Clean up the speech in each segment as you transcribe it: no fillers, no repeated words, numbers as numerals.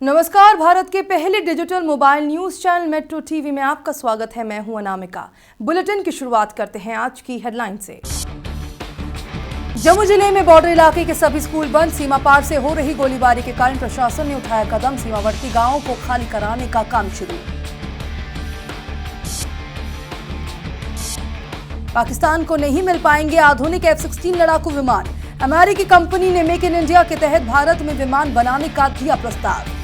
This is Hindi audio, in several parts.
नमस्कार, भारत के पहले digital mobile news channel metro TV में आपका स्वागत है। मैं हूं अनामिका। बुलेटिन की शुरुआत करते हैं आज की हेडलाइन से। जम्मू जिले में बॉर्डर इलाके के सभी स्कूल बंद। सीमा पार से हो रही गोलीबारी के कारण प्रशासन ने उठाया कदम। सीमावर्ती गांवों को खाली कराने का काम शुरू। पाकिस्तान को नहीं मिल पाएंगे आधुनिक F-16 लड़ाकू विमान। अमेरिकी कंपनी ने मेक इन इंडिया के तहत भारत में विमान बनाने का दिया प्रस्ताव।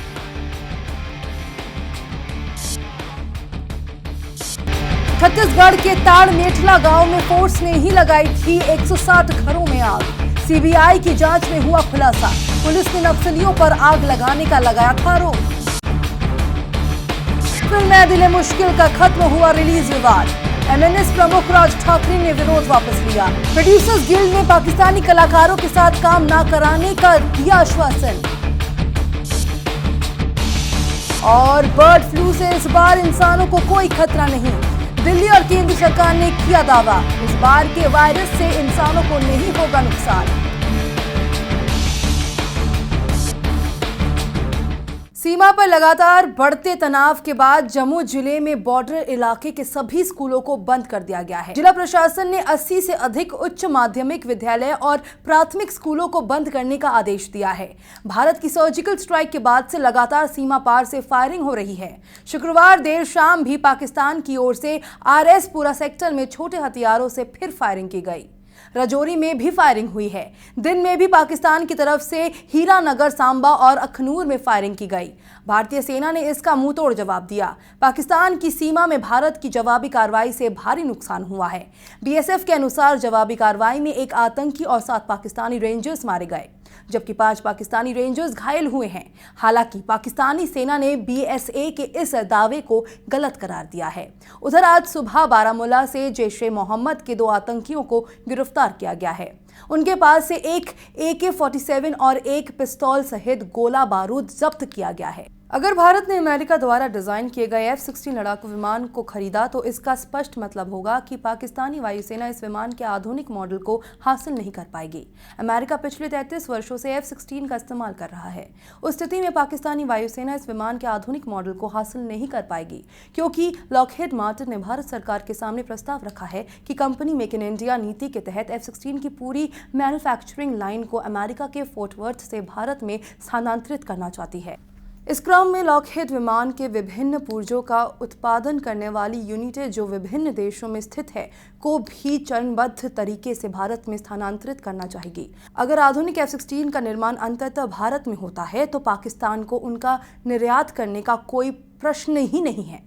छत्तीसगढ़ के ताड़ मेठला गांव में फोर्स ने ही लगाई थी 160 घरों में आग। सीबीआई की जांच में हुआ खुलासा। पुलिस ने नक्सलियों पर आग लगाने का लगाया था आरोप। फिल्म ऐ दिल ए मुश्किल का खत्म हुआ रिलीज विवाद। एमएनएस प्रमुख राज ठाकरे ने विरोध वापस लिया। प्रोड्यूसर्स गिल्ड ने पाकिस्तानी कलाकारों के साथ काम न कराने का दिया आश्वासन। और बर्ड फ्लू से इस बार इंसानों को कोई खतरा नहीं। दिल्ली और केंद्र सरकार ने किया दावा, इस बार के वायरस से इंसानों को नहीं होगा नुकसान। सीमा पर लगातार बढ़ते तनाव के बाद जम्मू जिले में बॉर्डर इलाके के सभी स्कूलों को बंद कर दिया गया है। जिला प्रशासन ने 80 से अधिक उच्च माध्यमिक विद्यालय और प्राथमिक स्कूलों को बंद करने का आदेश दिया है। भारत की सर्जिकल स्ट्राइक के बाद से लगातार सीमा पार से फायरिंग हो रही है। शुक्रवार देर शाम भी पाकिस्तान की ओर से RS-पुरा सेक्टर में छोटे हथियारों से फिर फायरिंग की गई। राजौरी में भी फायरिंग हुई है। दिन में भी पाकिस्तान की तरफ से हीरानगर, सांबा और अखनूर में फायरिंग की गई। भारतीय सेना ने इसका मुंहतोड़ जवाब दिया। पाकिस्तान की सीमा में भारत की जवाबी कार्रवाई से भारी नुकसान हुआ है। BSF के अनुसार जवाबी कार्रवाई में एक आतंकी और 7 पाकिस्तानी रेंजर्स मारे गए, जबकि 5 पाकिस्तानी रेंजर्स घायल हुए हैं। हालांकि पाकिस्तानी सेना ने BSA के इस दावे को गलत करार दिया है। उधर आज सुबह बारामूला से जैश-ए-मोहम्मद के 2 आतंकियों को गिरफ्तार किया गया है। उनके पास से एक AK-47 और एक पिस्तौल सहित गोला बारूद जब्त किया गया है। अगर भारत ने अमेरिका द्वारा डिजाइन किए गए F-16 लड़ाकू विमान को खरीदा तो इसका स्पष्ट मतलब होगा कि पाकिस्तानी वायुसेना इस विमान के आधुनिक मॉडल को हासिल नहीं कर पाएगी। अमेरिका पिछले 33 वर्षों से F-16 का इस्तेमाल कर रहा है। उस स्थिति में पाकिस्तानी वायुसेना इस विमान के आधुनिक मॉडल को हासिल नहीं कर पाएगी, क्योंकि लॉकहीड मार्टिन ने भारत सरकार के सामने प्रस्ताव रखा है कि कंपनी मेक इन इंडिया नीति के तहत F-16 की पूरी मैन्युफैक्चरिंग लाइन को अमेरिका के फोर्ट वर्थ से भारत में स्थानांतरित करना चाहती है। इस क्रम में लॉकहीड विमान के विभिन्न पुर्जों का उत्पादन करने वाली यूनिटें जो विभिन्न देशों में स्थित है को भी चरणबद्ध तरीके से भारत में स्थानांतरित करना चाहेगी। अगर आधुनिक F-16 का निर्माण अंततः भारत में होता है तो पाकिस्तान को उनका निर्यात करने का कोई प्रश्न ही नहीं है।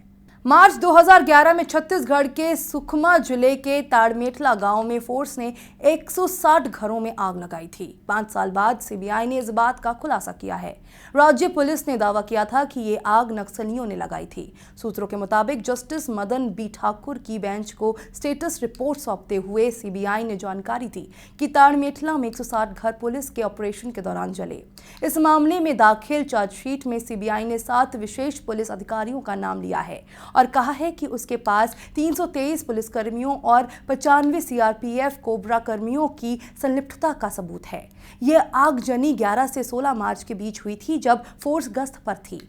मार्च 2011 में छत्तीसगढ़ के सुकमा जिले के ताड़मेठला गांव में फोर्स ने 160 घरों में आग लगाई थी। 5 साल बाद सीबीआई ने इस बात का खुलासा किया है। राज्य पुलिस ने दावा किया था कि ये आग नक्सलियों ने लगाई थी। सूत्रों के मुताबिक जस्टिस मदन बी ठाकुर की बेंच को स्टेटस रिपोर्ट सौंपते हुए सीबीआई ने जानकारी दी कि ताड़मेठला में 160 घर पुलिस के ऑपरेशन के दौरान जले। इस मामले में दाखिल चार्जशीट में सीबीआई ने 7 विशेष पुलिस अधिकारियों का नाम लिया है और कहा है कि उसके पास 323 पुलिसकर्मियों और 95 CRPF कोबरा कर्मियों की संलिप्तता का सबूत है। यह आगजनी 11 से 16 मार्च के बीच हुई थी, जब फोर्स गश्त पर थी।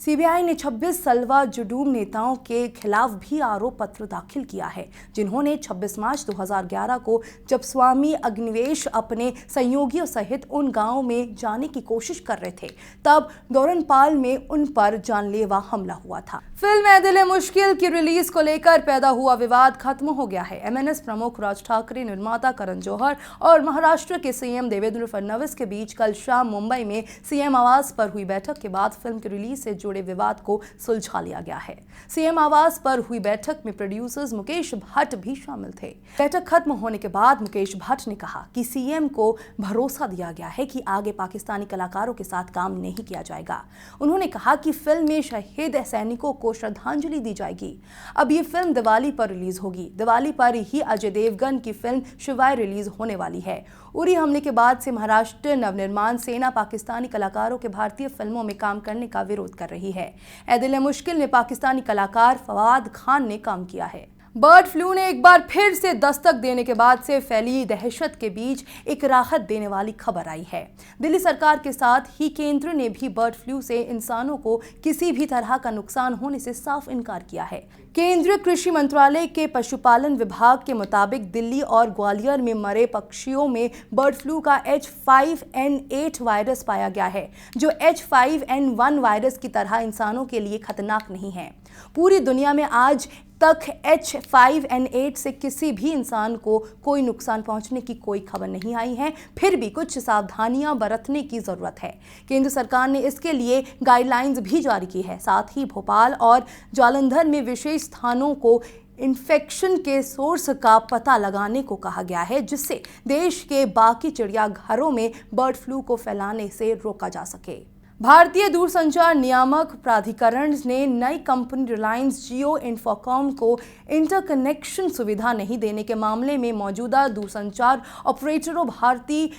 सीबीआई ने 26 सलवा जुडूम नेताओं के खिलाफ भी आरोप पत्र दाखिल किया है, जिन्होंने 26 मार्च 2011 को जब स्वामी अग्निवेश अपने सहयोगियों सहित उन गांवों में जाने की कोशिश कर रहे थे, तब दोरनपाल में उन पर जानलेवा हमला हुआ था। फिल्म ऐ दिल ए मुश्किल की रिलीज को लेकर पैदा हुआ विवाद खत्म हो गया है। एमएनएस प्रमुख राज ठाकरे, निर्माता करण जौहर और महाराष्ट्र के CM देवेंद्र फडणवीस के बीच कल शाम मुंबई में CM आवास पर हुई बैठक के बाद फिल्म की रिलीज से जुड़े विवाद को सुलझा लिया गया है। CM आवास पर हुई बैठक में प्रोड्यूसर्स मुकेश भट्ट भी शामिल थे। बैठक खत्म होने के बाद मुकेश भट्ट ने कहा कि CM को भरोसा दिया गया है कि आगे पाकिस्तानी कलाकारों के साथ काम नहीं किया जाएगा। उन्होंने कहा कि फिल्म में शहीद सैनिकों को श्रद्धांजलि दी जाएगी। अब ये फिल्म दिवाली पर रिलीज होगी। दिवाली पर ही अजय देवगन की फिल्म शिवाय रिलीज होने वाली है। उरी हमले के बाद से महाराष्ट्र नवनिर्माण सेना पाकिस्तानी कलाकारों के भारतीय फिल्मों में काम करने का विरोध कर रही है। ऐ दिल ए मुश्किल में पाकिस्तानी कलाकार फवाद खान ने काम किया है। बर्ड फ्लू ने एक बार फिर से दस्तक देने के बाद से फैली दहशत के बीच एक राहत देने वाली खबर आई है। दिल्ली सरकार के साथ ही केंद्र ने भी बर्ड फ्लू से इंसानों को किसी भी तरह का नुकसान होने से साफ इनकार किया है। केंद्रीय कृषि मंत्रालय के पशुपालन विभाग के मुताबिक दिल्ली और ग्वालियर में मरे पक्षियों में बर्ड फ्लू का H5N8 वायरस पाया गया है, जो H5N1 वायरस की तरह इंसानों के लिए खतरनाक नहीं है। पूरी दुनिया में आज तक H5N8 से किसी भी इंसान को कोई नुकसान पहुंचने की कोई खबर नहीं आई है। फिर भी कुछ सावधानियां बरतने की जरूरत है। केंद्र सरकार ने इसके लिए गाइडलाइंस भी जारी की है। साथ ही भोपाल और जालंधर में विशेष स्थानों को इन्फेक्शन के सोर्स का पता लगाने को कहा गया है, जिससे देश के बाकी चिड़ियाघरों में बर्ड फ्लू को फैलाने से रोका जा सके। भारतीय दूरसंचार नियामक प्राधिकरण ने नई कंपनी रिलायंस जियो इंफोकॉम को इंटरकनेक्शन सुविधा नहीं देने के मामले में मौजूदा दूरसंचार ऑपरेटरों भारती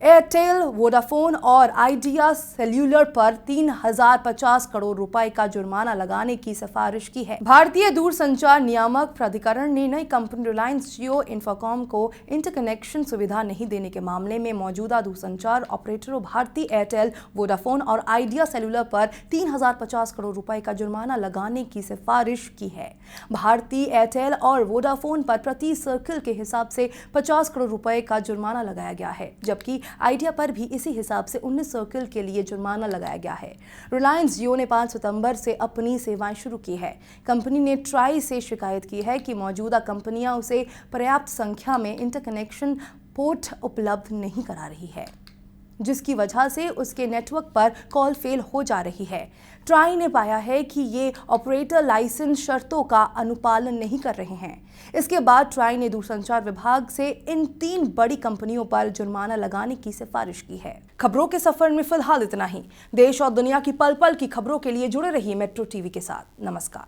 एयरटेल, वोडाफोन और आइडिया सेल्यूलर पर 3050 करोड़ रुपए का जुर्माना लगाने की सिफारिश की है। भारतीय दूरसंचार नियामक प्राधिकरण ने नई कंपनी रिलायंस जियो इंफोकॉम को इंटरकनेक्शन सुविधा नहीं देने के मामले में मौजूदा दूरसंचार ऑपरेटरों भारती एयरटेल, वोडाफोन और आइडिया सेल्यूलर पर 3050 करोड़ रुपए का जुर्माना लगाने की सिफारिश की है। भारती एयरटेल और वोडाफोन पर प्रति सर्किल के हिसाब से 50 करोड़ रुपए का जुर्माना लगाया गया है, जबकि आइडिया पर भी इसी हिसाब से 19 सर्किल के लिए जुर्माना लगाया गया है। रिलायंस जियो ने 5 सितंबर से अपनी सेवाएं शुरू की है। कंपनी ने ट्राई से शिकायत की है कि मौजूदा कंपनियां उसे पर्याप्त संख्या में इंटरकनेक्शन पोर्ट उपलब्ध नहीं करा रही है, जिसकी वजह से उसके नेटवर्क पर कॉल फेल हो जा रही है। ट्राई ने पाया है कि ये ऑपरेटर लाइसेंस शर्तों का अनुपालन नहीं कर रहे हैं। इसके बाद ट्राई ने दूरसंचार विभाग से इन 3 बड़ी कंपनियों पर जुर्माना लगाने की सिफारिश की है। खबरों के सफर में फिलहाल इतना ही। देश और दुनिया की पल पल की खबरों के लिए जुड़े रहिए मेट्रो टीवी के साथ। नमस्कार।